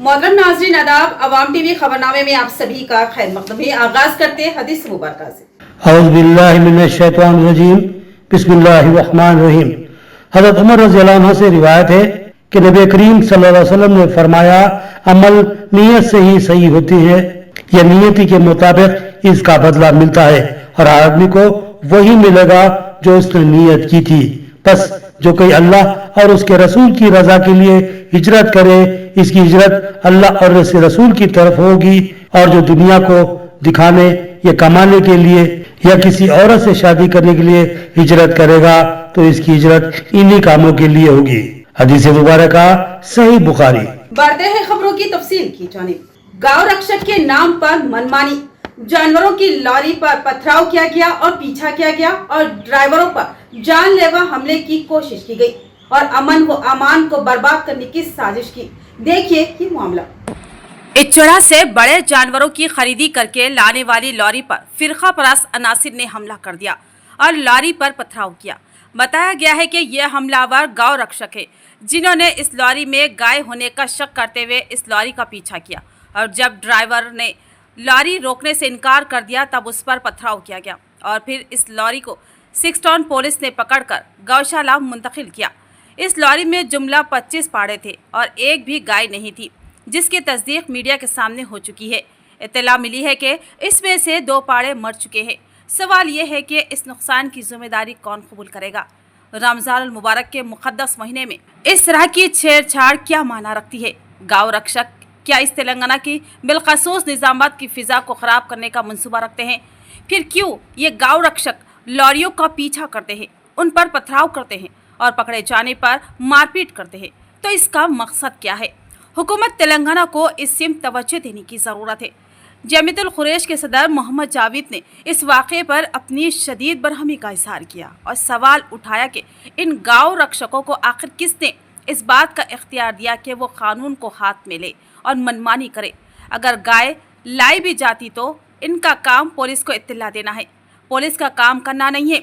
मोहतरम नाज़रीन आदाब, अवाम टीवी खबरनामे में आप सभी का खैर मक़दम है। आगाज करते हैं हदीस मुबारक से। औज़ु बिल्लाहि मिनश शैतानिर रजीम, बिस्मिल्लाहिर रहमानिर रहीम। हज़रत उमर रज़ियल्लाहु अन्हु से रिवायत है कि नबी करीम सल्लल्लाहु अलैहि वसल्लम ने फरमाया, अमल नीयत से ही सही होती है, यह नियति के मुताबिक इसका बदला मिलता है और आदमी को वही मिलेगा जो उसने नियत की थी। बस जो कोई अल्लाह और उसके रसूल की रजा के लिए हिजरत करे, इसकी हिजरत अल्लाह और उसके रसूल की तरफ होगी, और जो दुनिया को दिखाने या कमाने के लिए या किसी औरत से शादी करने के लिए हिजरत करेगा तो इसकी हिजरत इन्हीं कामों के लिए होगी। हदीस मुबारक सही बुखारी। बढ़ते हैं खबरों की तफसील की जानिब। गांव रक्षक के नाम पर मनमानी, जानवरों की लॉरी पर पथराव किया गया और पीछा किया गया और ड्राइवरों पर जानलेवा हमले की कोशिश की गई और अमन व अमान को बर्बाद करने की साजिश की। देखिए ये मामला। इचड़ा से बड़े जानवरों की खरीदी करके लाने वाली लॉरी पर फिरका परस्त अनासिर ने हमला कर दिया और लॉरी पर पथराव किया। बताया गया है कि यह हमलावर गांव रक्षक है, जिन्होंने इस लॉरी में गाय होने का शक करते हुए इस लॉरी का पीछा किया और जब ड्राइवर ने लॉरी रोकने से इनकार कर दिया तब उस पर पथराव किया गया और फिर इस लॉरी को 6 टाउन पुलिस ने पकड़कर गौशाला मुंतकिल किया। इस लॉरी में जुमला 25 पाड़े थे और एक भी गाय नहीं थी, जिसकी तस्दीक मीडिया के सामने हो चुकी है। इत्तला मिली है कि इसमें से 2 पाड़े मर चुके हैं। सवाल यह है कि इस नुकसान की जिम्मेदारी कौन कबूल करेगा। रमजान अल मुबारक के मुक़द्दस महीने में इस तरह की छेड़छाड़ क्या माना रखती है। गाँव रक्षक क्या इस तेलंगाना की बिलखसूस निज़ामात की फ़िज़ा को ख़राब करने का मंसूबा रखते हैं? फिर क्यों ये गाँव रक्षक लॉरियों का पीछा करते हैं, उन पर पथराव करते हैं और पकड़े जाने पर मारपीट करते हैं? तो इसका मकसद क्या है? हुकूमत तेलंगाना को इस सिमत तवज्जो देने की ज़रूरत है। जमीयतुल खुरैश के सदर मोहम्मद जावेद ने इस वाक़े पर अपनी शदीद बरहमी का इजहार किया और सवाल उठाया कि इन गाँव रक्षकों को आखिर किसने इस बात का इख्तियार दिया कि वो कानून को हाथ में ले और मनमानी करे। अगर गाय लाई भी जाती तो इनका काम पुलिस को इत्तला देना है, पुलिस का काम करना नहीं है।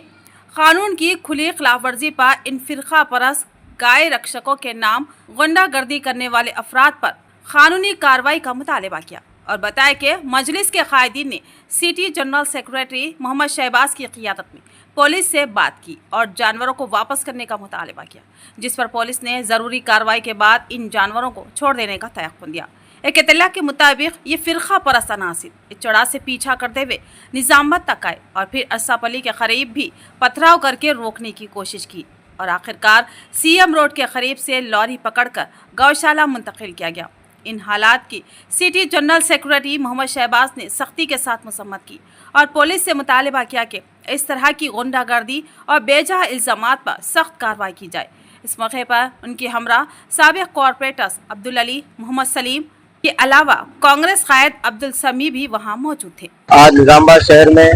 कानून की खुली खिलाफवर्जी पर इन फिरका परस्त गाय रक्षकों के नाम गुंडागर्दी करने वाले अफराद पर कानूनी कार्रवाई का मुतालबा किया और बताया कि मजलिस के कायदीन ने city general secretary Mohammad Shahbaz की क़ियादत में पुलिस से बात की और जानवरों को वापस करने का मुतालबा किया, जिस पर पुलिस ने ज़रूरी कार्रवाई के बाद इन जानवरों को छोड़ देने का तयक़्क़ुन दिया। एक इत्तला के मुताबिक ये फिरका परस्त अनासिर इचड़ा से पीछा करते हुए निज़ामत तक आए और फिर असापली के करीब भी पथराव करके रोकने की कोशिश की और आखिरकार सीएम रोड के करीब से लॉरी पकड़कर गौशाला मुंतकिल किया गया। इन हालात की city general secretary Mohammad Shahbaz ने सख्ती के साथ मसम्मत की और पुलिस से मुतालबा किया कि इस तरह की गुंडागर्दी और बेजहा इल्ज़ामात पर सख्त कार्रवाई की जाए। इस मौके पर उनकी हमरा साबिक़ कॉरपोरेटर्स अब्दुल अली, मोहम्मद सलीम के अलावा कांग्रेस कायद अब्दुल समी भी वहाँ मौजूद थे। आज निजामाबाद शहर में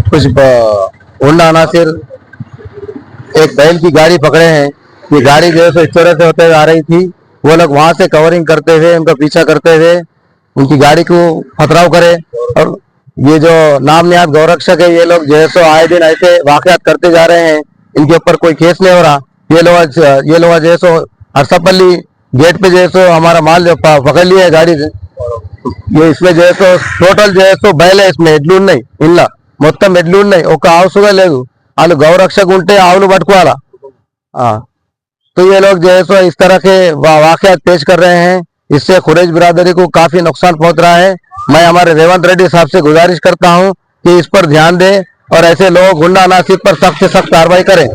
कुछ गुंडा अनासिर एक बैल की गाड़ी पकड़े हैं। ये गाड़ी जो है इस तरह से होते हुए आ रही थी, वो लोग वहां से कवरिंग करते हुए उनका पीछा करते हुए उनकी गाड़ी को पथराव करे और ये जो नाम निहाद गौरक्षक है, ये लोग जो है सो आए दिन ऐसे वाकयात करते जा रहे हैं। इनके ऊपर कोई केस नहीं हो रहा। ये लोग जो है सो हरसपल्ली गेट पे जो है सो हमारा माल जो पकड़ लिया है गाड़ी से, ये इसमें जो है सो टोटल जो है सो बैल है, इसमें ఎడ్లు नहीं इनला మొత్తం ఎడ్లు नहीं ఒక ఆవు సుగా లేదు। వాళ్ళు గౌరక్షకు ఉంటే ఆవులు పట్టుకోవాలా। तो ये लोग जो है सो इस तरह के वाकयात पेश कर रहे हैं, इससे खुरैश बिरादरी को काफी नुकसान पहुंच रहा है। मैं हमारे रेवंत रेड्डी साहब से गुजारिश करता हूं कि इस पर ध्यान दें और ऐसे लोग गुंडा अनासिर पर सख्त से सख्त कार्रवाई करें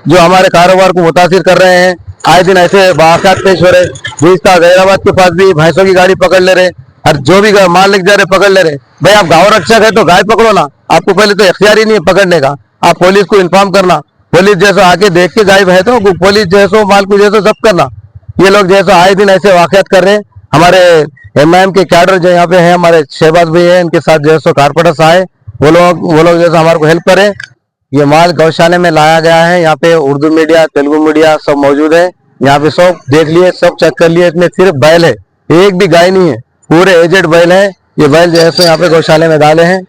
जो हमारे कारोबार को मुतासिर कर रहे हैं। आए दिन ऐसे वाकयात पेश हो रहे। गुज़िश्ता गैराबाद के पास भी भैंसों की गाड़ी पकड़ ले रहे और जो भी माल लिख जा रहे पकड़ ले रहे। भाई आप गाँव रक्षक है तो गाय पकड़ो ना, आपको पहले तो इख्तियार ही नहीं है पकड़ने का। आप पुलिस को इन्फॉर्म करना, पुलिस जैसा आके देख के गायब है तो पुलिस जैसो माल को जैसो जब्त करना। ये लोग जैसा आए दिन ऐसे वाकयात कर रहे हैं। हमारे एमआईएम के कैडर जो यहाँ पे हैं, हमारे शहबाज भी है, इनके साथ जैसो कारपोरेटर्स आए, वो लोग जैसा हमारे को हेल्प करें। ये माल गौशाले में लाया गया है। यहाँ पे उर्दू मीडिया, तेलुगु मीडिया सब मौजूद है। यहाँ पे सब देख लिए, सब चेक कर लिए। इसमें सिर्फ बैल है, एक भी गाय नहीं है, पूरे एजेड बैल है। ये बैल जो है सो यहाँ पे गौशाले में डाले हैं।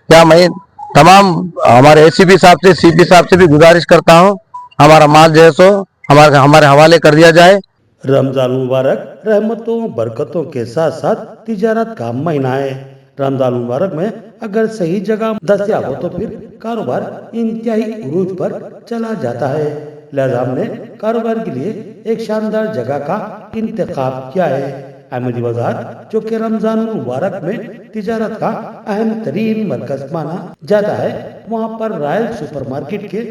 क्या मैं तमाम हमारे एसीपी साहब से, सीपी साहब से भी गुजारिश करता हूँ, हमारा माल जो है सो हमारे हवाले कर दिया जाए। رمضان المبارک رحمتوں برکتوں کے ساتھ ساتھ تجارت کا مہینہ ہے۔ رمضان المبارک میں اگر صحیح جگہ دستیاب ہو تو پھر کاروبار انتہائی عروج پر چلا جاتا ہے، لہذا ہم نے کاروبار کے لیے ایک شاندار جگہ کا انتخاب کیا ہے۔ احمدی بازار جو کہ رمضان المبارک میں تجارت کا اہم ترین مرکز مانا جاتا ہے، وہاں پر رائل سپر مارکیٹ کے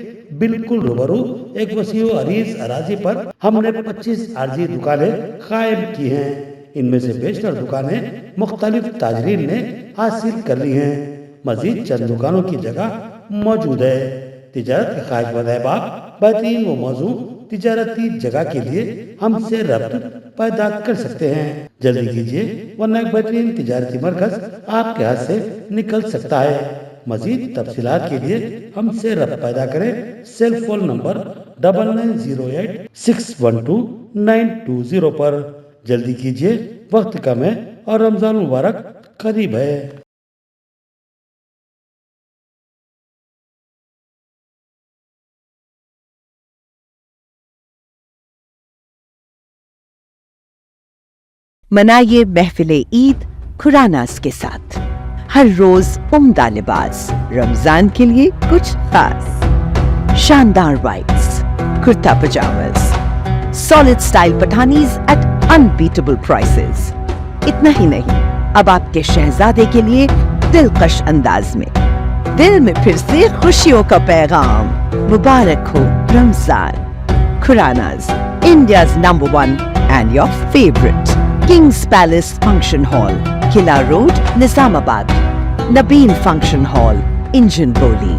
بالکل روبرو ایک وسیع و عریض اراضی پر ہم نے 25 عارضی دکانیں قائم کی ہیں۔ ان میں سے بیشتر دکانیں مختلف تاجرین نے حاصل کر لی ہیں۔ مزید چند دکانوں کی جگہ موجود ہے۔ تجارت کے خواہش مند احباب بہترین و موزوں تجارتی جگہ کے لیے ہم سے رابطہ پیدا کر سکتے ہیں۔ جلدی کیجیے ورنہ ایک بہترین تجارتی مرکز آپ کے ہاتھ سے نکل سکتا ہے۔ مزید تفصیلات کے لیے ہم سے رابطہ پیدا کریں۔ سیل فون نمبر 9908612920 پر۔ جلدی کیجیے، وقت کم ہے اور رمضان مبارک قریب ہے۔ منائیے محفل عید کھراناز کے ساتھ، ہر روز عمدہ لباس، رمضان کے لیے کچھ خاص، شاندار whites, kurta pyjamas, solid style Pathanis at unbeatable prices۔ اتنا ہی نہیں، اب آپ کے شہزادے کے لیے دلکش انداز میں، دل میں پھر سے خوشیوں کا پیغام۔ مبارک ہو Ramzan. Khurana's, India's number 1 and your favorite Kings Palace function hall, قلعہ road, Nizamabad. نبین function hall, engine بولی،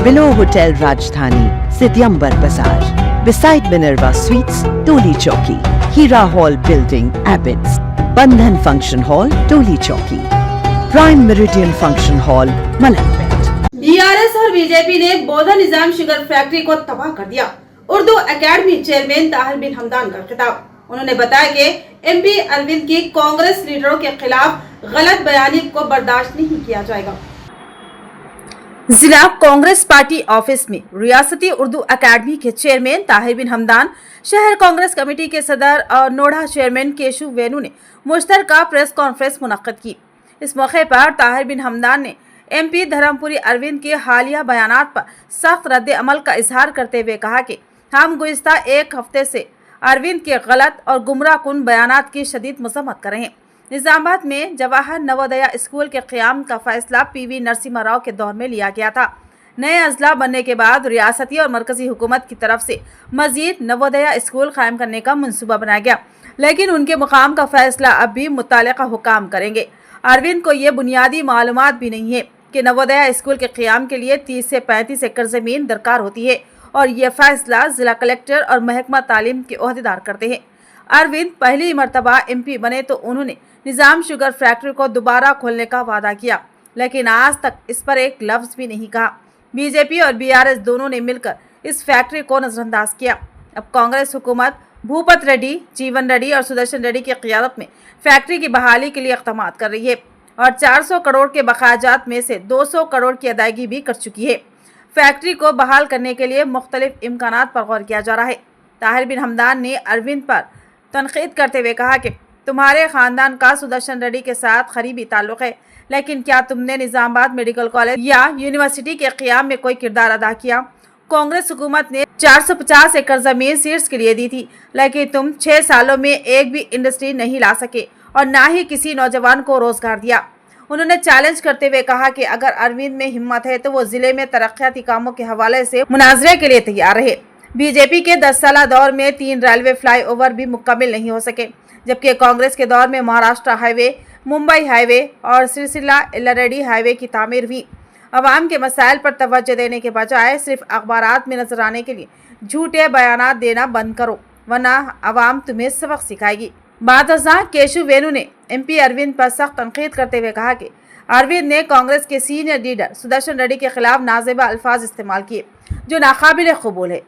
بلو ہوٹل راجدھانی، سدیمبر بازار، beside Minerva Suites، Toli Chowki. ہیرا ہال بلڈنگ، ایبٹس۔ بندھن function hall, Toli Chowki. Prime meridian function hall, ملک پیٹ۔ BRS اور BJP نے بودھا نظام شوگر فیکٹری کو تباہ کر دیا۔ اردو اکیڈمی چیئرمین طاہر بن حمدان کا خطاب۔ انہوں نے بتایا کہ MP اروند کی کانگریس لیڈروں کے خلاف غلط بیانی کو برداشت نہیں کیا جائے گا۔ ضلع کانگریس پارٹی آفس میں ریاستی اردو اکیڈمی کے چیئرمین طاہر بن حمدان، شہر کانگریس کمیٹی کے صدر اور نوڈا چیئرمین کیشو وینو نے مشترکہ پریس کانفرنس منعقد کی۔ اس موقع پر طاہر بن حمدان نے MP دھرمپوری اروند کے حالیہ بیانات پر سخت رد عمل کا اظہار کرتے ہوئے کہا کہ ہم گزشتہ ایک ہفتے سے اروند کے غلط اور گمراہ کن بیانات کی شدید مذمت کر رہے ہیں۔ نظام آباد میں جواہر نوودیا اسکول کے قیام کا فیصلہ PV نرسمہا راؤ کے دور میں لیا گیا تھا۔ نئے اضلاع بننے کے بعد ریاستی اور مرکزی حکومت کی طرف سے مزید نوودیا اسکول قائم کرنے کا منصوبہ بنایا گیا، لیکن ان کے مقام کا فیصلہ اب بھی متعلقہ حکام کریں گے۔ اروند کو یہ بنیادی معلومات بھی نہیں ہے کہ نوودیا اسکول کے قیام کے لیے 30 سے 35 ایکڑ زمین درکار ہوتی ہے، اور یہ فیصلہ ضلع کلکٹر اور محکمہ تعلیم کے عہدیدار کرتے ہیں۔ اروند پہلی مرتبہ MP بنے تو انہوں نے نظام شوگر فیکٹری کو دوبارہ کھولنے کا وعدہ کیا، لیکن آج تک اس پر ایک لفظ بھی نہیں کہا۔ BJP اور BRS دونوں نے مل کر اس فیکٹری کو نظر انداز کیا۔ اب کانگریس حکومت بھوپت ریڈی، جیون ریڈی اور سدرشن ریڈی کی قیادت میں فیکٹری کی بحالی کے لیے اقدامات کر رہی ہے اور 400 کروڑ کے بقایا جات میں سے 200 کروڑ کی ادائیگی بھی کر چکی ہے۔ فیکٹری کو بحال کرنے کے لیے مختلف امکانات پر غور کیا جا رہا ہے۔ طاہر بن حمدان نے اروند پر تنقید کرتے ہوئے کہا کہ تمہارے خاندان کا سدرشن ریڈی کے ساتھ قریبی تعلق ہے، لیکن کیا تم نے نظام آباد میڈیکل کالج یا یونیورسٹی کے قیام میں کوئی کردار ادا کیا؟ کانگریس حکومت نے 450 ایکڑ زمین سیڈز کے لیے دی تھی، لیکن تم 6 سالوں میں ایک بھی انڈسٹری نہیں لا سکے اور نہ ہی کسی نوجوان کو روزگار دیا۔ انہوں نے چیلنج کرتے ہوئے کہا کہ اگر اروند میں ہمت ہے تو وہ ضلع میں ترقیاتی کاموں کے حوالے سے مناظرے کے لیے تیار رہے۔ BJP کے 10 سالہ دور میں 3 ریلوے فلائی اوور بھی مکمل نہیں ہو سکے، جبکہ کانگریس کے دور میں مہاراشٹر ہائی وے، ممبئی ہائی وے اور سرسیلا ایلاریڈی ہائی وے کی تعمیر ہوئی۔ عوام کے مسائل پر توجہ دینے کے بجائے صرف اخبارات میں نظر آنے کے لیے جھوٹے بیانات دینا بند کرو، ورنہ عوام تمہیں سبق سکھائے گی۔ بعد ازاں کیشو وینو نے MP اروند پر سخت تنقید کرتے ہوئے کہا کہ اروند نے کانگریس کے سینئر لیڈر سدرشن ریڈی کے خلاف نازیبہ الفاظ استعمال کیے جو ناقابل قبول ہے۔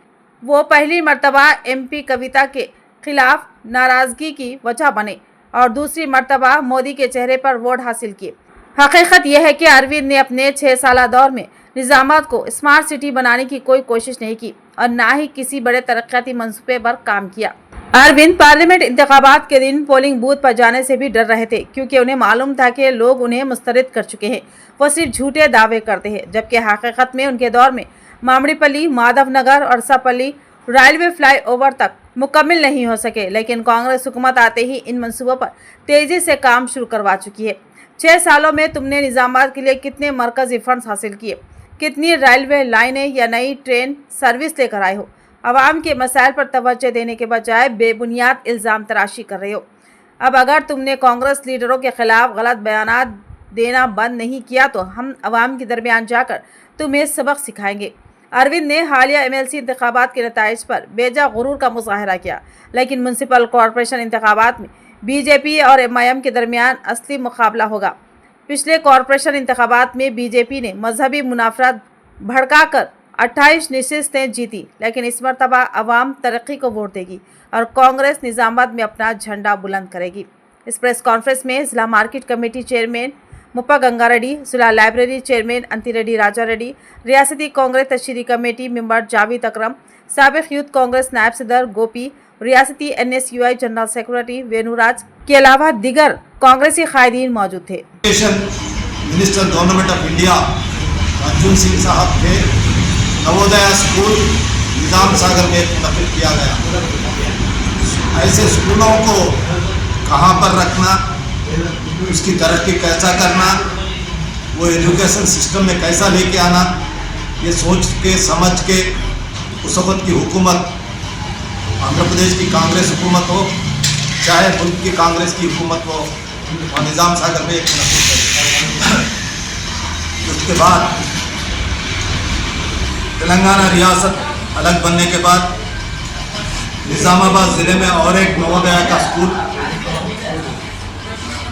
وہ پہلی مرتبہ MP کویتا کے خلاف ناراضگی کی وجہ بنے اور دوسری مرتبہ مودی کے چہرے پر ووٹ حاصل کیے۔ حقیقت یہ ہے کہ اروند نے اپنے 6 سالہ دور میں نظامات کو اسمارٹ سٹی بنانے کی کوئی کوشش نہیں کی اور نہ ہی کسی بڑے ترقیاتی منصوبے پر کام کیا۔ अरविंद पार्लियामेंट इंतखाबात के दिन पोलिंग बूथ पर जाने से भी डर रहे थे, क्योंकि उन्हें मालूम था कि लोग उन्हें मुस्तरद कर चुके हैं। वो सिर्फ झूठे दावे करते हैं, जबकि हकीकत में उनके दौर में मामड़ीपल्ली, माधवनगर और सापल्ली रेलवे फ्लाईओवर तक मुकम्मल नहीं हो सके। लेकिन कांग्रेस हुकूमत आते ही इन मंसूबों पर तेजी से काम शुरू करवा चुकी है। 6 सालों में तुमने निजामाबाद के लिए कितने मरकजी फंड्स हासिल किए, कितनी रेलवे लाइनें या नई ट्रेन सर्विस लेकर आए हो। अवाम के मसाइल पर तवज्जो देने के बजाय बेबुनियाद इल्ज़ाम तराशी कर रहे हो। अब अगर तुमने कांग्रेस लीडरों के खिलाफ गलत बयानात देना बंद नहीं किया तो हम अवाम के दरमियान जाकर तुम्हें सबक सिखाएंगे। अरविंद ने हालिया एमएलसी इंतखाबात के नताइज पर बेजा गुरूर का मुजाहरा किया, लेकिन म्यूनसिपल कॉरपोरेशन इंतखाबात में बीजेपी और एमआईएम के दरमियान असली मुकाबला होगा। पिछले कॉरपोरेशन इंतखाबात में बीजेपी ने मजहबी मुनाफरत भड़काकर 28 नशिस्तें जीती, लेकिन इस मरतबा अवाम तरक्की को वोट देगी और कांग्रेस निजामाबाद में अपना झंडा बुलंद करेगी। इस प्रेस कॉन्फ्रेंस में जिला market committee chairman Muppa Ganga Reddy, जिला लाइब्रेरी चेयरमैन अंति रेड्डी राजा रेड्डी, रियासती कांग्रेस तशरीरी कमेटी मेंबर जावेद अकरम, साबिक यूथ कांग्रेस नायब सदर गोपी, रियासती एनएसयूआई जनरल सेक्रेटरी वेनुराज के अलावा दीगर कांग्रेसी कायदीन मौजूद थे। Minister government of India Arjun Singh साहब थे। नवोदय स्कूल निजाम सागर में मुनक़िद किया गया। ऐसे स्कूलों को कहाँ पर रखना, उसकी तरक्की कैसा करना, वो एजुकेशन सिस्टम में कैसा लेके आना, ये सोच के समझ के उस वक्त की हुकूमत, आंध्र प्रदेश की कांग्रेस हुकूमत हो चाहे मुल्क की कांग्रेस की हुकूमत हो, और निज़ाम सागर में एक उसके बाद तेलंगाना रियासत अलग बनने के बाद निज़ामाबाद ज़िले में और एक नवोदय का स्कूल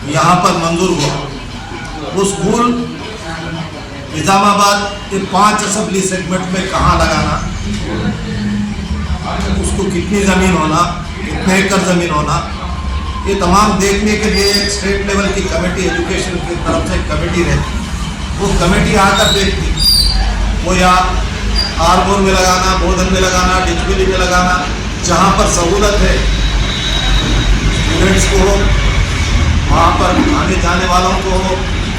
यहाँ पर मंजूर हुआ। वो स्कूल निज़ामाबाद के 5 असेंबली सेगमेंट में कहाँ लगाना, उसको कितनी ज़मीन होना, कितने एकड़ ज़मीन होना, ये तमाम देखने के लिए एक स्टेट लेवल की कमेटी एजुकेशन की तरफ से कमेटी रहती। वो कमेटी आकर देखती, वो या आरमोर में लगाना, बोधन में लगाना, डिचबिली में लगाना, जहाँ पर सहूलत है स्टूडेंट्स को हो, वहाँ पर आने जाने वालों को हो,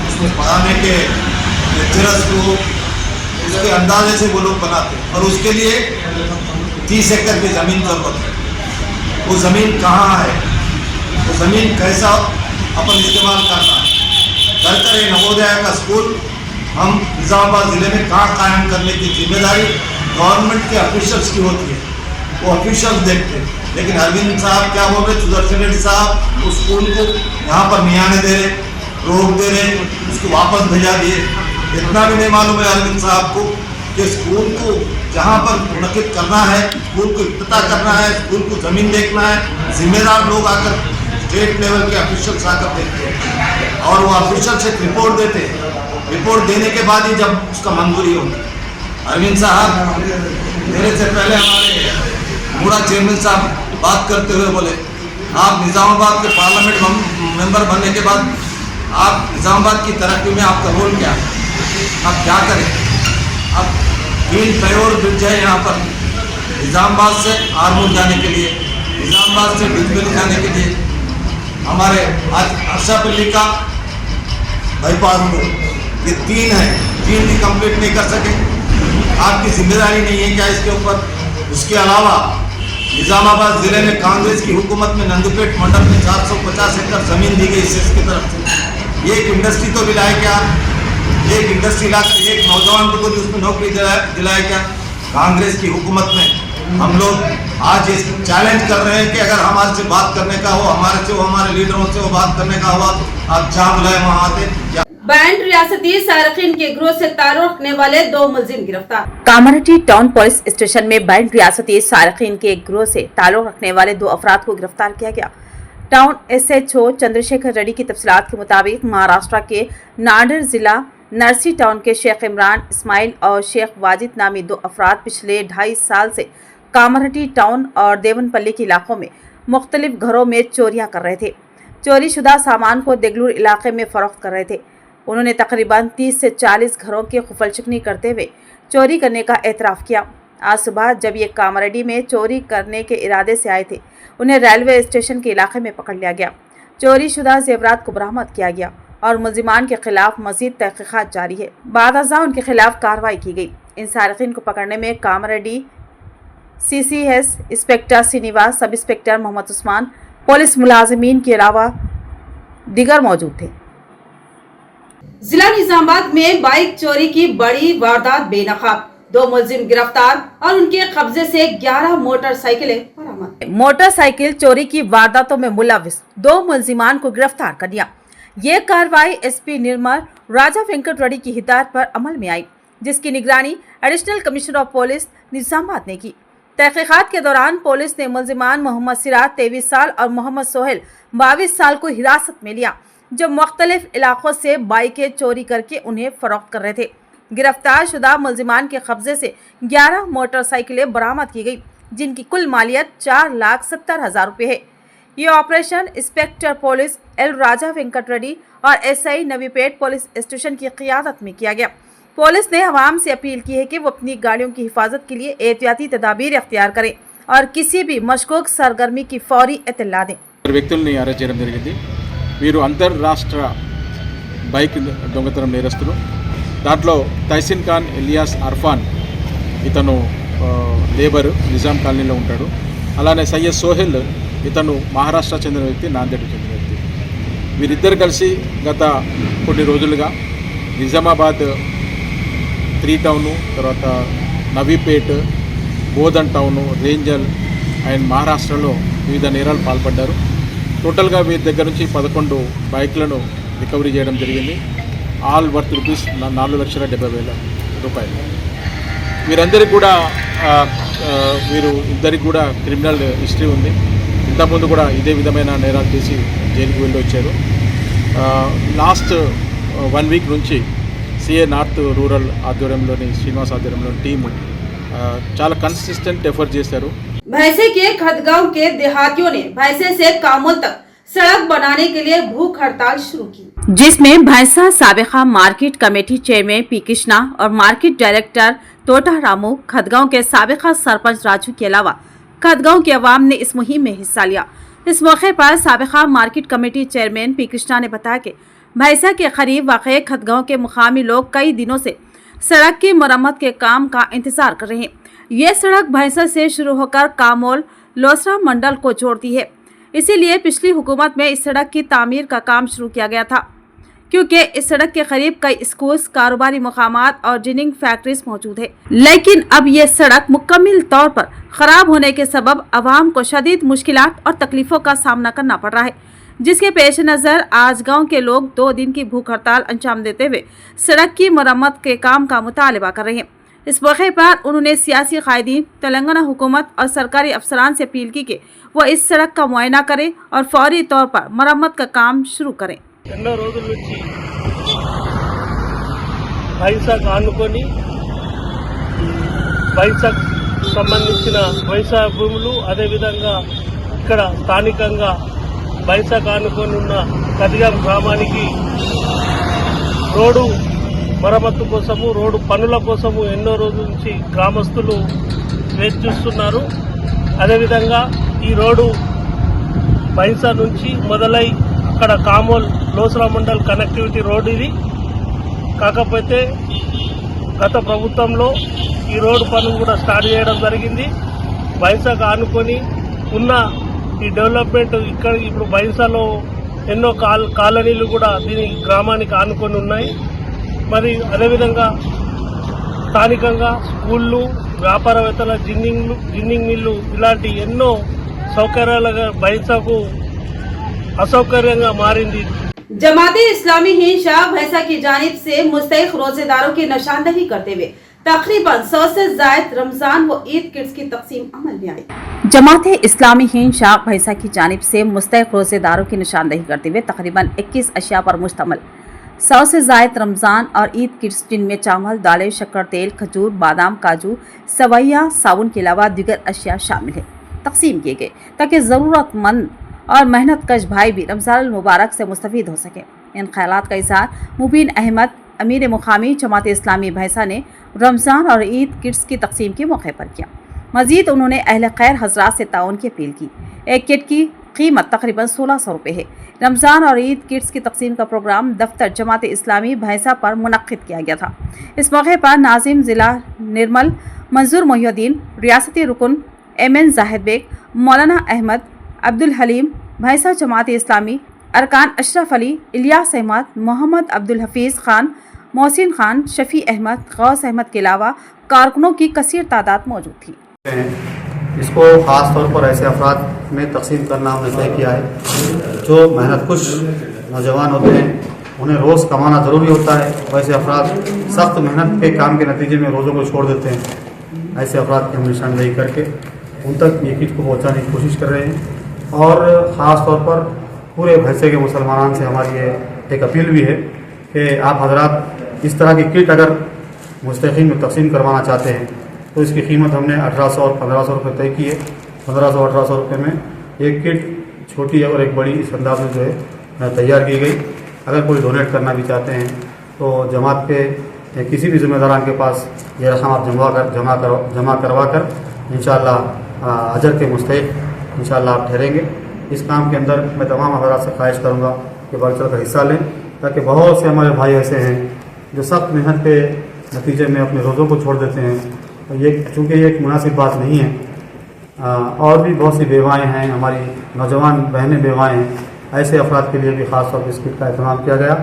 उसमें पढ़ाने के लेक्चरर्स को हो, उसके अंदाजे से वो लोग बनाते। और उसके लिए 30 एकड़ की ज़मीन ज़रूरत है। वो ज़मीन कहाँ है, वो ज़मीन कैसा अपन इस्तेमाल करना है, कर ये नवोदय का स्कूल हम निज़ामाबाद ज़िले में कहाँ कायम करने की जिम्मेदारी गवर्नमेंट के ऑफिशियल्स की होती है। वो ऑफिशियल्स देखते हैं। लेकिन अरविंद साहब क्या बोल रहे, सुदर्शन रेड्डी साहब उस स्कूल को यहाँ पर नहीं आने दे रहे, रोक दे रहे, उसको वापस भेजा दिए। इतना भी नहीं मालूम है अरविंद साहब को कि स्कूल को जहाँ पर मुनक़िद करना है, स्कूल को इफ्तिताह करना है, स्कूल को ज़मीन देखना है, जिम्मेदार लोग आकर स्टेट लेवल के ऑफिशियल्स आकर देखते हैं और वो ऑफिशियल्स एक रिपोर्ट देते हैं। रिपोर्ट देने के बाद ही जब उसका मंजूरी होगी। अरविंद साहब मेरे से पहले हमारे मूड़ा चेयरमैन साहब बात करते हुए बोले, आप निज़ामाबाद के पार्लियामेंट मेंबर बनने के बाद आप निज़ामाबाद की तरक्की में आपका रोल क्या है, आप क्या करें। अब 3 फ्लाईओवर ब्रिज है यहाँ पर, निज़ामाबाद से आरमूर जाने के लिए, निज़ामाबाद से डिचबिली जाने के लिए, हमारे आज आशापल्ली का बाईपास रोड, ये 3 है, 3 भी कंप्लीट नहीं कर सके। आपकी जिम्मेदारी नहीं है क्या इसके ऊपर। उसके अलावा निज़ामाबाद ज़िले में कांग्रेस की हुकूमत में नंदुपेट मंडल में 450 एकड़ ज़मीन दी गई सेस की तरफ से। एक इंडस्ट्री तो दिलाए क्या, एक इंडस्ट्री लाकर एक नौजवान को तो उसमें नौकरी दिलाए क्या। कांग्रेस की हुकूमत में हम लोग आज ये चैलेंज कर रहे हैं कि अगर हमारे से बात करने का हो, हमारे से हो, हमारे लीडरों से वो बात करने का हुआ तो आप जहाँ बुलाए वहाँ आते। बैंड रियासती सारखीन के गिरोह से ताल्लुक रखने वाले 2 मुलजिम गिरफ्तार। कामारेड्डी टाउन पुलिस स्टेशन में बैंड रियासती सारखीन के एक गिरोह से ताल्लुक रखने वाले 2 अफराद को गिरफ्तार किया गया। टाउन SHO चंद्रशेखर रेड्डी की तफसीलात के मुताबिक महाराष्ट्र के नांदेड़ जिला नरसी टाउन के शेख इमरान इस्माइल और शेख वाजिद नामी 2 अफराद पिछले 2.5 साल से कामारेड्डी टाउन और देवनपल्ली के इलाकों में मुख्तलिफ घरों में चोरियां कर रहे थे। चोरी शुदा सामान को देगलूर इलाके में फरोख्त कर रहे थे। उन्होंने तकरीबन 30 से 40 घरों की खुफलचकनी करते हुए चोरी करने का एतराफ़ किया। आज सुबह जब ये कामारेड्डी में चोरी करने के इरादे से आए थे, उन्हें रेलवे स्टेशन के इलाके में पकड़ लिया गया। चोरी शुदा जेवरात को बरामद किया गया और मुलजिमान के खिलाफ मजीद तहकीकात जारी है। बाद अज़ा उनके खिलाफ कार्रवाई की गई। इन सारिकीन को पकड़ने में Kamareddy CCS inspector Srinivas, sub inspector Mohammed Usman, police मुलाजिमीन के अलावा दिगर मौजूद थे। जिला निजामाबाद में बाइक चोरी की बड़ी वारदात बेनकाब, 2 मुलजिम गिरफ्तार और उनके कब्जे से 11 मोटरसाइकिलें बरामद। मोटरसाइकिल चोरी की वारदातों में मुलविस 2 मुलजिमान को गिरफ्तार कर लिया। ये कार्रवाई SP निर्मल राजा वेंकट रेड्डी की हिदायत पर अमल में आई, जिसकी निगरानी additional commissioner of police Nizamabad ने की। तहकीकात के दौरान पुलिस ने मुलजिमान मोहम्मद सिराज 23 साल और मोहम्मद सोहेल 22 साल को हिरासत में लिया, जो मुख्तलिफ इलाकों से बाइकें चोरी करके उन्हें फरोख्त कर रहे थे। गिरफ्तार शुदा मुलजिमान के कब्जे से 11 मोटरसाइकिलें बरामद की गई, जिनकी कुल मालियत 4,70,000 रुपये है। ये ऑपरेशन इंस्पेक्टर पुलिस L राजा वेंकट रेड्डी और SI नवीपेट पुलिस स्टेशन की क़ियादत में किया गया। पुलिस ने अवाम से अपील की है कि वो अपनी गाड़ियों की हिफाजत के लिए एहतियाती तदाबीर इख्तियार करें और किसी भी मशकूक सरगर्मी की फौरी इत्तला दें। వ్యక్తుల్ని అరెస్ట్ చేయడం జరిగింది। వీరు అంతర్రాష్ట్ర బైక్ దొంగతనం నేరస్తులు। దాంట్లో తైసిన్ ఖాన్ ఎలియాస్ అర్ఫాన్, ఇతను లేబర్, నిజాం కాలనీలో ఉంటాడు। అలానే సయ్యద్ సోహెల్, ఇతను మహారాష్ట్ర చెందిన వ్యక్తి, నాందేడ్ చెందిన వ్యక్తి। వీరిద్దరు కలిసి గత కొన్ని రోజులుగా నిజామాబాద్ 3 టౌన్, తర్వాత నవీపేట్, బోధన్ టౌన్, రేంజల్ అండ్ మహారాష్ట్రలో వివిధ నేరాలు పాల్పడ్డారు। టోటల్గా వీరి దగ్గర నుంచి 11 బైక్లను రికవరీ చేయడం జరిగింది। ఆల్ వర్త్ రూపీస్ 4,70,000 రూపాయలు। వీరందరికీ కూడా వీరు ఇద్దరికి కూడా క్రిమినల్ హిస్టరీ ఉంది। ఇంతకుముందు కూడా ఇదే విధమైన నేరాలు చేసి జైలుకు వెళ్ళి వచ్చారు। లాస్ట్ 1 వీక్ నుంచి CA నార్త్ రూరల్ ఆధ్వర్యంలోని శ్రీనివాస్ ఆధ్వర్యంలోని టీము చాలా కన్సిస్టెంట్ ఎఫర్ట్ చేశారు। भैंसे के खदगांव के देहातियों ने भैंसे से कामोल तक सड़क बनाने के लिए भूख हड़ताल शुरू की, जिसमें भैंसा साबिका market committee chairman P Krishna और मार्केट डायरेक्टर तोटा रामू, खदगांव के साबिका सरपंच राजू के अलावा खदगांव के अवाम ने इस मुहिम में हिस्सा लिया। इस मौके पर साबिका market committee chairman P Krishna ने बताया कि भैंसा के करीब वाक़ खदगांव के मुकामी लोग कई दिनों से सड़क की मरम्मत के काम का इंतजार कर रहे हैं। ये सड़क भैंसा से शुरू होकर कामोल लोसरा मंडल को जोड़ती है, इसीलिए पिछली हुकूमत में इस सड़क की तामीर का काम शुरू किया गया था, क्योंकि इस सड़क के करीब कई स्कूल्स, कारोबारी मकामात और जिनिंग फैक्ट्रीज मौजूद है। लेकिन अब ये सड़क मुकम्मल तौर पर खराब होने के सबब आवाम को शदीद मुश्किलात और तकलीफों का सामना करना पड़ रहा है, जिसके पेश नज़र आज गाँव के लोग 2 दिन की भूख हड़ताल अंजाम देते हुए सड़क की मरम्मत के काम का मुतालबा कर रहे हैं। इस मौके पर उन्होंने सियासी कायदीन, तेलंगाना हुकूमत और सरकारी अफसरान से अपील की कि वो इस सड़क का मुआयना करें और फौरी तौर पर मरम्मत का काम शुरू करें। ఎన్నో రోజుల నుంచి బైసాకు ఆనుకొని బైసాకు సంబంధించిన వ్యవసాయ భూములు, అదేవిధంగా ఇక్కడ స్థానికంగా బైసాకు ఆనుకొని ఉన్న కదిగాం గ్రామానికి రోడ్డు మరమ్మతు కోసము, రోడ్డు పనుల కోసము ఎన్నో రోజుల నుంచి గ్రామస్తులు వేచి చూస్తున్నారు। అదేవిధంగా ఈ రోడ్డు బైసా నుంచి మొదలై అక్కడ కామోల్ లోసరా మండల్ కనెక్టివిటీ రోడ్ ఇది। కాకపోతే గత ప్రభుత్వంలో ఈ రోడ్డు పనులు కూడా స్టార్ట్ చేయడం జరిగింది। బైసాకు ఆనుకొని ఉన్న ఈ డెవలప్మెంట్ ఇక్కడ ఇప్పుడు బైసాలో ఎన్నో కాలనీలు కూడా దీని గ్రామానికి ఆనుకొని ఉన్నాయి। మరి అదేవిధంగా స్థానికంగా స్కూళ్ళు, వ్యాపారవేత్తల జిన్నింగ్ మిల్లు ఇలాంటి ఎన్నో సౌకర్యాలుగా బైసాకు असौकर्यंगा मारिंदी। जमाते इस्लामी हिंद शाह भैंसा की जानिब से मुस्तैक रोजेदारों की निशानदही करते हुए तकरीबन 100 से जायद रमजान व ईद किट्स की तकसीम अमल में आई। जमाते इस्लामी हिंद शाह भैंसा की जानिब से मुस्तैक रोजेदारों की निशानदही करते हुए तकरीबन 21 अशिया पर मुश्तमल 100 से जायद रमजान और ईद किट्स, जिनमें चावल, दालें, शक्कर, तेल, खजूर, बादाम, काजू, सवैया, साबुन के अलावा दीगर अशिया शामिल है, तकसीम किए गए ताकि ज़रूरतमंद और मेहनत कश भाई भी रमज़ान मुबारक से मुस्तफ़ीद हो सके। इन ख्यालात का इज़हार मुबीन अहमद अमीर मुकामी जमात इस्लामी भैंसा ने रमज़ान और ईद किट्स की तकसीम के मौके पर किया। मज़ीद उन्होंने अहले खैर हजरात से ताउन की अपील की। एक किट की कीमत तकरीबन 1600 रुपये है। रमज़ान और ईद किट्स की तकसीम का प्रोग्राम दफ्तर जमात इस्लामी भैंसा पर मुनक्किद किया गया था। इस मौके पर नाजिम ज़िला निर्मल मंजूर मोहिउद्दीन, रियासती रुकन MN जाहिद बेग, मौलाना अहमद, अब्दुल हलीम, भैंसा जमात इस्लामी अरकान अशरफ अली, इलियास अहमद, मोहम्मद अब्दुल हफीज़ खान, मोहसिन खान, शफ़ी अहमद, गौस अहमद के अलावा कारकुनों की कसीर तादाद मौजूद थी। इसको ख़ास तौर पर ऐसे अफराद में तकसीम करना हमने तय किया है जो मेहनत कुश नौजवान होते हैं, उन्हें रोज़ कमाना ज़रूरी होता है। वैसे अफराद सख्त मेहनत के काम के नतीजे में रोज़ों को छोड़ देते हैं। ऐसे अफराद की हम निशानदेही करके उन तक ये किट को पहुँचाने की कोशिश कर रहे हैं। और ख़ास तौर पर पूरे भैंसे के मुसलमानों से हमारी ये एक अपील भी है कि आप हजरात इस तरह की किट अगर मुस्तकीन में तकसीम करवाना चाहते हैं तो इसकी कीमत हमने 1800 और 1500 रुपये तय की है। 1500-1800 रुपये में एक किट छोटी और एक बड़ी इस अंदाज में जो है तैयार की गई। अगर कोई डोनेट करना भी चाहते हैं तो जमात के किसी भी ज़िम्मेदारान के पास ये रकम आप जमा करवा कर इंशाअल्लाह अजर के मुस्तहिक़ इंशाअल्लाह आप ठहरेंगे। इस काम के अंदर मैं तमाम हज़रात से ख्वाहिश करूँगा कि बढ़ चढ़ कर हिस्सा लें, ताकि बहुत से हमारे भाई ऐसे हैं जो सख्त मेहनत के नतीजे में अपने रोज़ों को छोड़ देते हैं। ये चूँकि ये एक मुनासिब बात नहीं है। और भी बहुत सी बेवाएँ हैं, हमारी नौजवान बहनें बेवाएँ हैं। ऐसे अफराद के लिए भी ख़ास तौर पर इस किट का एहतमाम किया गया।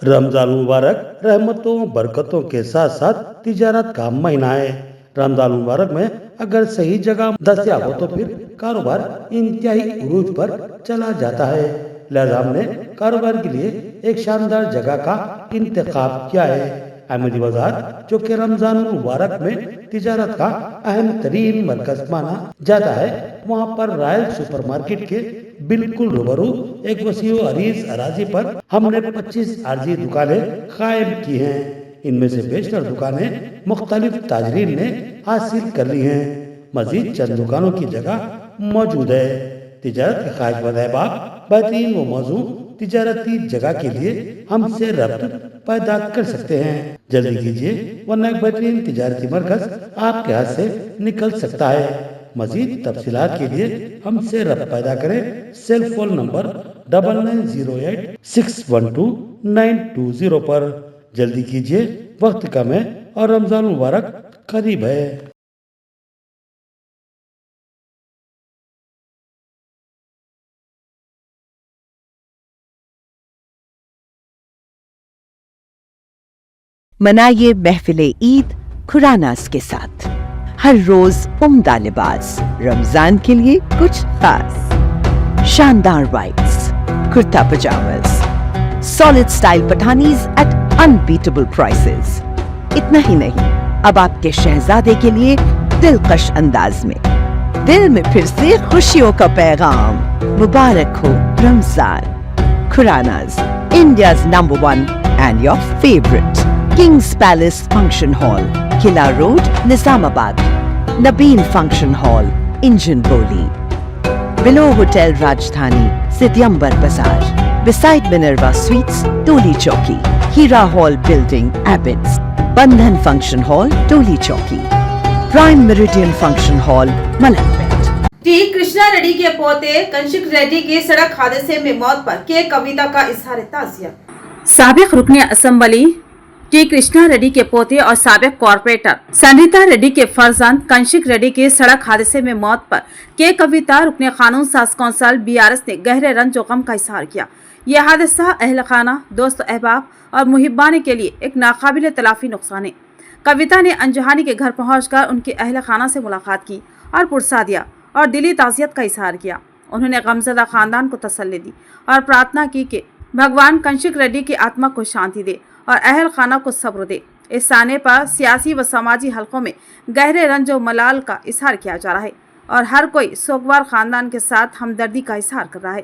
रमजान मुबारक रहमतों बरकतों के साथ साथ तिजारत का महीना है। रमजान मुबारक में अगर सही जगह दस्तयाब हो तो फिर कारोबार इंतहाई उरूज पर चला जाता है। लिहाजा हमने कारोबार के लिए एक शानदार जगह का इंतखाब किया है। अहमदी बाजार, जो कि रमजान मुबारक में तिजारत का अहम तरीन मरकज माना जाता है, वहाँ पर रॉयल सुपर मार्केट के बिल्कुल रूबरू एक वसीओ अरीज अराजी पर हमने 25 आरजी दुकानें कायम की हैं। इनमें से बेशतर दुकानें मुख्तलिफ ताजरीन ने हासिल कर ली हैं। मजीद चंद दुकानों की जगह मौजूद है। तिजारत के ख्वाहिशमंद अहबाब बेहतरीन व मौजू तिजारती जगह के लिए हमसे रब्त पैदा कर सकते हैं। जल्दी कीजिए, वरना एक बेहतरीन तिजारती मरकज आपके हाथ से निकल सकता है। मजीद तफसीलात के लिए हमसे रब्त पैदा करें। सेल फोन नंबर 9908 612 920 पर। जल्दी कीजिए, वक्त कम है और रमजान मुबारक करीब है। मनाइए महफिल ईद खुरानास के साथ। हर रोज उम्दा लिबास, रमजान के लिए कुछ खास। शानदार whites, kurta pyjamas, solid style Pathanis at unbeatable prices. इतना ही नहीं, अब आपके शहजादे के लिए दिलकश अंदाज में दिल में फिर से खुशियों का पैगाम। मुबारक हो Ramzan. Khurana's, India's number 1 and your favourite. Kings Palace function hall, किला road, Nizamabad. Nabeel function hall, Engine Bowli. Below hotel Rajdhani, Siddiamber Bazaar, beside Minerva sweets, Toli Chowki. Heera hall building, Abids. Bandhan function hall, Toli Chowki. Prime Meridian function hall, Malakpet. T Krishna Reddy के पोते कंशिक रेड्डी की सड़क हादसे में मौत पर के कविता का इजहार ताज़ियत। साबिक रुकन असम्बली टी कृष्णा रेड्डी के पोते और साबिक कॉर्पोरेटर संरीता रेड्डी के फर्जंद कंशिक रेड्डी के सड़क हादसे में मौत पर के कविता रुकन कानून साज कौंसल BRS ने गहरे रंज और गम का इजहार किया। यह हादसा अहल खाना, दोस्त अहबाब और मुहिब्बान के लिए एक नाकाबिल तलाफी नुकसान है। कविता ने अंजहानी के घर पहुंचकर उनके अहल खाना से मुलाकात की और पुरसा दिया और दिली ताज़ियत का इजहार किया। उन्होंने गमज़दा खानदान को तसल्ली दी और प्रार्थना की कि भगवान कंशिक रेड्डी की आत्मा को शांति दे और अहल खाना को सब्र दे। इस साने पर सियासी व समाजी हलकों में गहरे रंज और मलाल का इजहार किया जा रहा है और हर कोई सोगवार खानदान के साथ हमदर्दी का इजहार कर रहा है।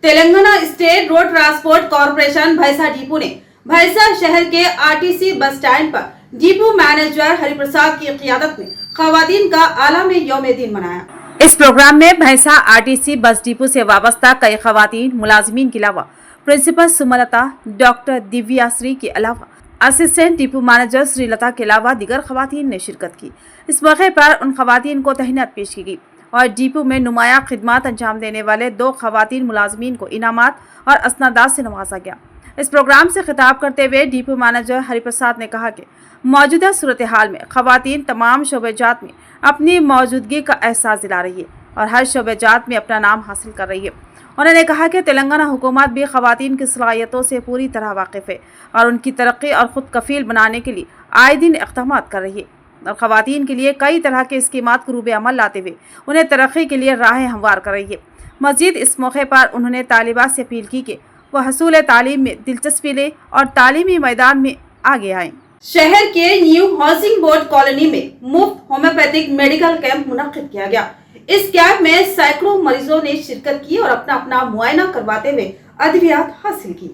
Telangana state road transport corporation भैंसा डिपो ने भैंसा शहर के RTC बस स्टैंड पर डिपो मैनेजर हरिप्रसाद की क़ियादत में ख़वातीन का आला में यौम दिन मनाया। इस प्रोग्राम में भैंसा RTC बस डिपो से वाबस्ता कई ख़वातीन मुलाजिमीन के अलावा प्रिंसिपल सुमलता, डॉक्टर दिव्याश्री के अलावा असिस्टेंट डिपो मैनेजर श्रीलता के अलावा दीगर खवातीन ने शिरकत की। इस मौके पर उन खवातीन को तहनीत पेश की गई और डिपो में नुमाया खिदमात अंजाम देने वाले 2 खवातीन मुलाजमीन को इनामात और असनादात से नवाजा गया। इस प्रोग्राम से खिताब करते हुए डिपो मैनेजर हरिप्रसाद ने कहा कि मौजूदा सूरत हाल में खवातीन तमाम शोबेजात में अपनी मौजूदगी का एहसास दिला रही है और हर शोबेजात में अपना नाम हासिल कर रही है। उन्होंने कहा कि तेलंगाना हुकूमत भी खवातीन की सलाहियतों से पूरी तरह वाकिफ़ है और उनकी तरक्की और ख़ुद कफ़ील बनाने के लिए आए दिन इक़दाम कर रही है और खवातीन के लिए कई तरह के स्कीमात को रूबे अमल लाते हुए उन्हें तरक्की के लिए राहें हमवार कर रही है। मज़ीद इस मौके पर उन्होंने तालिबात से अपील की कि वह हसूल तालीम में दिलचस्पी लें और तालीमी मैदान में आगे आएँ। शहर के न्यू हाउसिंग बोर्ड कॉलोनी में मुफ्त होम्योपैथिक मेडिकल कैंप मुनक्किद किया गया। इस कैंप में सैकड़ों मरीजों ने शिरकत की और अपना मुआयना करवाते हुए अद्वियात हासिल की।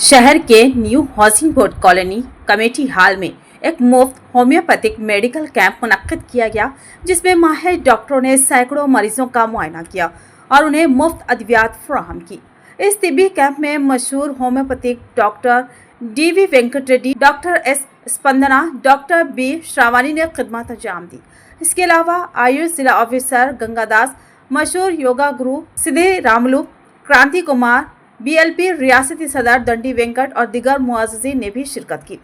शहर के new housing board colony committee hall में एक मुफ्त होम्योपैथिक मेडिकल कैंप मुनक्किद किया गया, जिसमें माहिर डॉक्टरों ने सैकड़ों मरीजों का मुआयना किया और उन्हें मुफ्त अद्वियात फराहम की। इस तिब्बी कैंप में मशहूर homeopathic doctor DV Venkat Reddy, doctor S Spandana, doctor B Shravani ने खिदमत अंजाम दी। इसके अलावा आयुष जिला ऑफिसर गंगादास, मशहूर योगा गुरु सिद्धि रामलू, क्रांति कुमार, BLP रियासती सदर दंडी वेंकट और दिगर मुआज़्ज़ीन ने भी शिरकत की।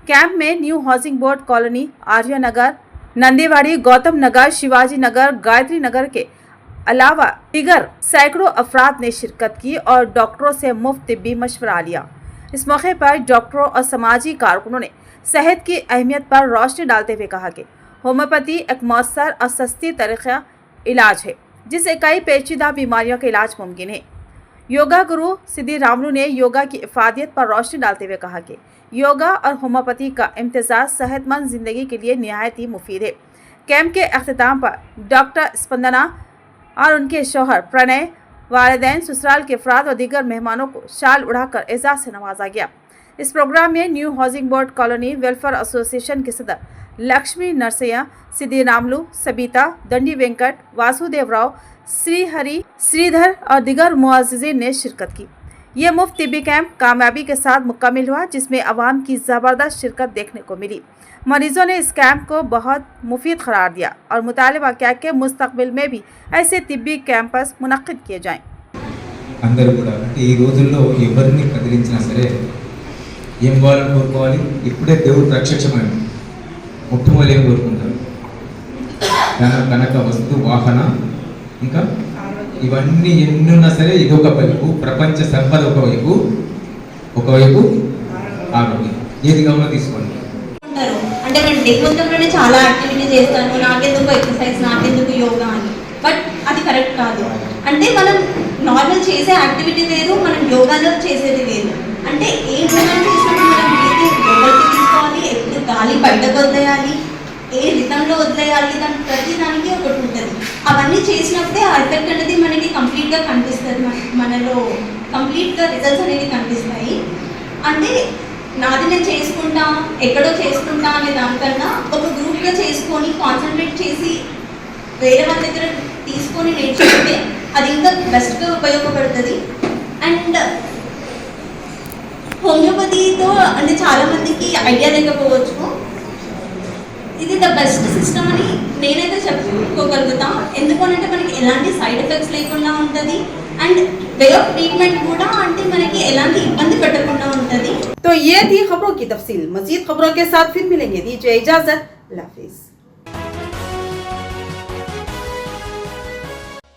कैंप में न्यू हाउसिंग बोर्ड कॉलोनी, आर्य नगर, नंदीवाड़ी, गौतम नगर, शिवाजी नगर, गायत्री नगर के अलावा दिगर सैकड़ों अफराद ने शिरकत की और डॉक्टरों से मुफ्त तिब्बी मशवरा लिया। इस मौके पर डॉक्टरों और समाजी कारकुनों ने सेहत की अहमियत पर रोशनी डालते हुए कहा कि होम्योपैथी एक मौसर और सस्ती तरीक़ा इलाज है जिससे कई पेचीदा बीमारियों का इलाज मुमकिन है। योगा गुरु सिद्धि रामलू ने योगा की इफादियत पर रोशनी डालते हुए कहा कि योगा और होम्योपैथी का इम्तिज़ाज सेहतमंद ज़िंदगी के लिए निहायत ही मुफीद है। कैंप के अख्तिताम पर डॉक्टर स्पंदना और उनके शौहर प्रणय, वालिदैन, ससुराल के अफराद और दीगर मेहमानों को शाल उड़ाकर एजाज़ से नवाजा गया। इस प्रोग्राम में new housing board colony welfare association के सदर लक्ष्मी नरसैया, सिद्धि रामलू, सबिता, दंडी वेंकट, वासुदेव राव, श्रीहरि, श्रीधर और दिगर मुआज़्ज़ीन ने शिरकत की। ये मुफ्त तिब्बी कैंप कामयाबी के साथ मुकम्मल हुआ, जिसमें अवाम की ज़बरदस्त शिरकत देखने को मिली। मरीजों ने इस कैंप को बहुत मुफीद करार दिया और मुतालबा किया कि मुस्तकबिल में भी ऐसे तिब्बी कैंपस मुनक्किद किए जाएं। అందరూ కూడా అంటే ఈ రోజుల్లో ఎవరిని కదిలించినా సరే ఏం కావాలని కోరుకోవాలి, ఇప్పుడే దేవుడు ప్రత్యక్షమైన మొట్టమొదటి ఏం కోరుకుంటారు, కనుక వస్తు వాహన ఇంకా ఇవన్నీ ఎన్ని ఉన్నా సరే ఇది ఒక వైపు ప్రపంచ సంపద ఒకవైపు ఆరోగ్యం, ఏది కావాలో తీసుకోండి. అంటే నేను డే మొత్తంలోనే చాలా యాక్టివిటీ చేస్తాను, నాకెందుకు ఎక్సర్సైజ్, నాకెందుకు యోగా అని, బట్ అది కరెక్ట్ కాదు. అంటే మనం నార్మల్ చేసే యాక్టివిటీ వేరు, మనం యోగాలో చేసేది వేరు. అంటే ఏ యోగా చేసినప్పుడు మనం బ్రీతింగ్ లోపలికి తీసుకోవాలి, ఎప్పుడు గాలి బయటకు వదిలేయాలి, ఏ రితంలో వదిలేయాలి, దాని ప్రతి దానికి ఒకటి ఉంటుంది. అవన్నీ చేసినప్పుడే ఆ ఎఫెక్ట్ అనేది మనకి కంప్లీట్గా కనిపిస్తుంది, మనలో కంప్లీట్గా రిజల్ట్స్ అనేవి కనిపిస్తాయి. అంటే నాది నేను చేసుకుంటా, ఎక్కడో చేసుకుంటా అనే దానికన్నా ఒక గ్రూప్గా చేసుకొని కాన్సన్ట్రేట్ చేసి వేరే వాళ్ళ దగ్గర తీసుకొని నేర్చుకుంటే అది ఇంకా బెస్ట్గా ఉపయోగపడుతుంది. అండ్ హోమియోపతితో అంటే చాలామందికి ఐడియా లేకపోవచ్చు, ఇది ద బెస్ట్ సిస్టమ్ అని నేనైతే చెప్పుకోగలుగుతా. ఎందుకనంటే మనకి ఎలాంటి సైడ్ ఎఫెక్ట్స్ లేకుండా ఉంటుంది అండ్ వే ఆఫ్ ట్రీట్మెంట్ కూడా అంటే మనకి ఎలాంటి ఇబ్బంది పెట్టకుండా ఉంటుంది. तो ये थी खबरों की तफसील। मजीद खबरों के साथ फिर मिलेंगे। दीजिए इजाजत, अल्लाह हाफिज़।